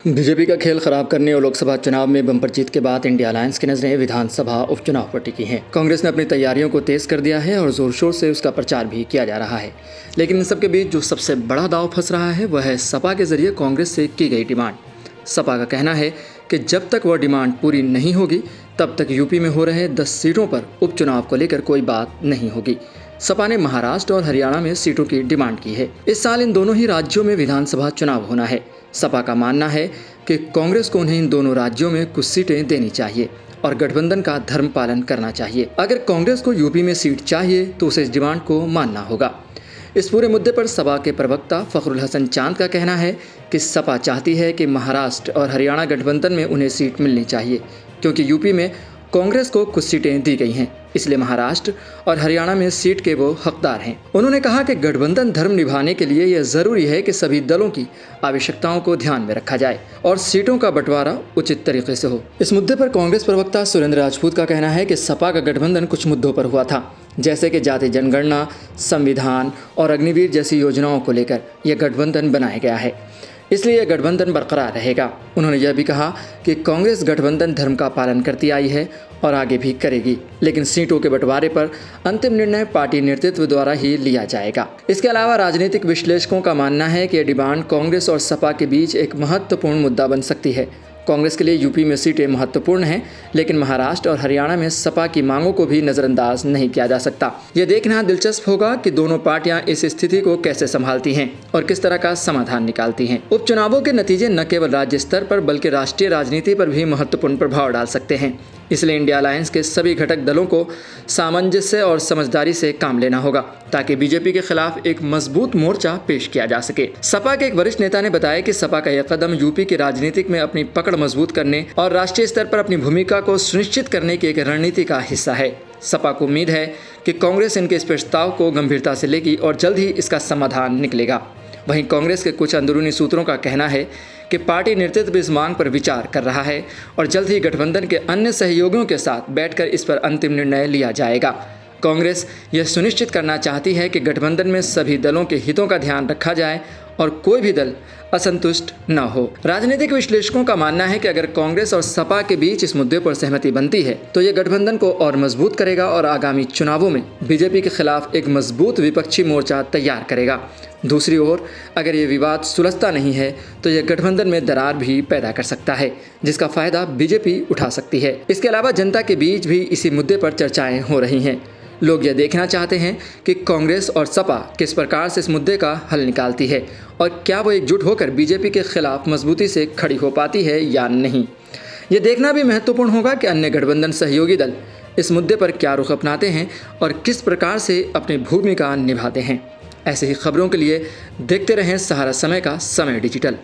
BJP का खेल खराब करने और लोकसभा चुनाव में बम्पर जीत के बाद इंडिया अलायंस की नजरें विधानसभा उपचुनाव पर टिकी हैं। कांग्रेस ने अपनी तैयारियों को तेज कर दिया है और जोर शोर से उसका प्रचार भी किया जा रहा है। लेकिन इन सबके बीच जो सबसे बड़ा दांव फंस रहा है वह है सपा के जरिए कांग्रेस से की गई डिमांड। सपा का कहना है कि जब तक वह डिमांड पूरी नहीं होगी तब तक यूपी में हो रहे 10 सीटों पर उपचुनाव को लेकर कोई बात नहीं होगी। सपा ने महाराष्ट्र और हरियाणा में सीटों की डिमांड की है। इस साल इन दोनों ही राज्यों में विधानसभा चुनाव होना है। सपा का मानना है कि कांग्रेस को उन्हें इन दोनों राज्यों में कुछ सीटें देनी चाहिए और गठबंधन का धर्म पालन करना चाहिए। अगर कांग्रेस को यूपी में सीट चाहिए तो उसे इस डिमांड को मानना होगा। इस पूरे मुद्दे पर सपा के प्रवक्ता फखरुल हसन चांद का कहना है कि सपा चाहती है कि महाराष्ट्र और हरियाणा गठबंधन में उन्हें सीट मिलनी चाहिए, क्योंकि यूपी में कांग्रेस को कुछ सीटें दी गई हैं, इसलिए महाराष्ट्र और हरियाणा में सीट के वो हकदार हैं। उन्होंने कहा कि गठबंधन धर्म निभाने के लिए यह जरूरी है कि सभी दलों की आवश्यकताओं को ध्यान में रखा जाए और सीटों का बंटवारा उचित तरीके से हो। इस मुद्दे पर कांग्रेस प्रवक्ता सुरेंद्र राजपूत का कहना है कि सपा का गठबंधन कुछ मुद्दों पर हुआ था, जैसे कि जाति जनगणना, संविधान और अग्निवीर जैसी योजनाओं को लेकर यह गठबंधन बनाया गया है, इसलिए यह गठबंधन बरकरार रहेगा। उन्होंने यह भी कहा कि कांग्रेस गठबंधन धर्म का पालन करती आई है और आगे भी करेगी, लेकिन सीटों के बंटवारे पर अंतिम निर्णय पार्टी नेतृत्व द्वारा ही लिया जाएगा। इसके अलावा राजनीतिक विश्लेषकों का मानना है कि यह डिमांड कांग्रेस और सपा के बीच एक महत्वपूर्ण मुद्दा बन सकती है। कांग्रेस के लिए यूपी में सीटें महत्वपूर्ण हैं, लेकिन महाराष्ट्र और हरियाणा में सपा की मांगों को भी नजरअंदाज नहीं किया जा सकता। यह देखना दिलचस्प होगा कि दोनों पार्टियां इस स्थिति को कैसे संभालती हैं और किस तरह का समाधान निकालती हैं। उपचुनावों के नतीजे न केवल राज्य स्तर पर बल्कि राष्ट्रीय राजनीति पर भी महत्वपूर्ण प्रभाव डाल सकते हैं, इसलिए इंडिया अलायंस के सभी घटक दलों को सामंजस्य और समझदारी से काम लेना होगा ताकि बीजेपी के खिलाफ एक मजबूत मोर्चा पेश किया जा सके। सपा के एक वरिष्ठ नेता ने बताया कि सपा का यह कदम यूपी की राजनीतिक में अपनी पकड़ मजबूत करने और राष्ट्रीय स्तर पर अपनी भूमिका को सुनिश्चित करने की एक रणनीति का हिस्सा है। सपा को उम्मीद है कि कांग्रेस इनके इस प्रस्ताव को गंभीरता से लेगी और जल्द ही इसका समाधान निकलेगा। वहीं कांग्रेस के कुछ अंदरूनी सूत्रों का कहना है कि पार्टी नेतृत्व इस मांग पर विचार कर रहा है और जल्द ही गठबंधन के अन्य सहयोगियों के साथ बैठकर इस पर अंतिम निर्णय लिया जाएगा। कांग्रेस यह सुनिश्चित करना चाहती है कि गठबंधन में सभी दलों के हितों का ध्यान रखा जाए और कोई भी दल असंतुष्ट न हो। राजनीतिक विश्लेषकों का मानना है कि अगर कांग्रेस और सपा के बीच इस मुद्दे पर सहमति बनती है तो यह गठबंधन को और मजबूत करेगा और आगामी चुनावों में बीजेपी के खिलाफ एक मजबूत विपक्षी मोर्चा तैयार करेगा। दूसरी ओर अगर ये विवाद सुलझता नहीं है तो यह गठबंधन में दरार भी पैदा कर सकता है, जिसका फायदा बीजेपी उठा सकती है। इसके अलावा जनता के बीच भी इसी मुद्दे पर चर्चाएं हो रही हैं। लोग यह देखना चाहते हैं कि कांग्रेस और सपा किस प्रकार से इस मुद्दे का हल निकालती है और क्या वो एकजुट होकर बीजेपी के खिलाफ मजबूती से खड़ी हो पाती है या नहीं। ये देखना भी महत्वपूर्ण होगा कि अन्य गठबंधन सहयोगी दल इस मुद्दे पर क्या रुख अपनाते हैं और किस प्रकार से अपनी भूमिका निभाते हैं। ऐसे ही खबरों के लिए देखते रहें सहारा समय का समय डिजिटल।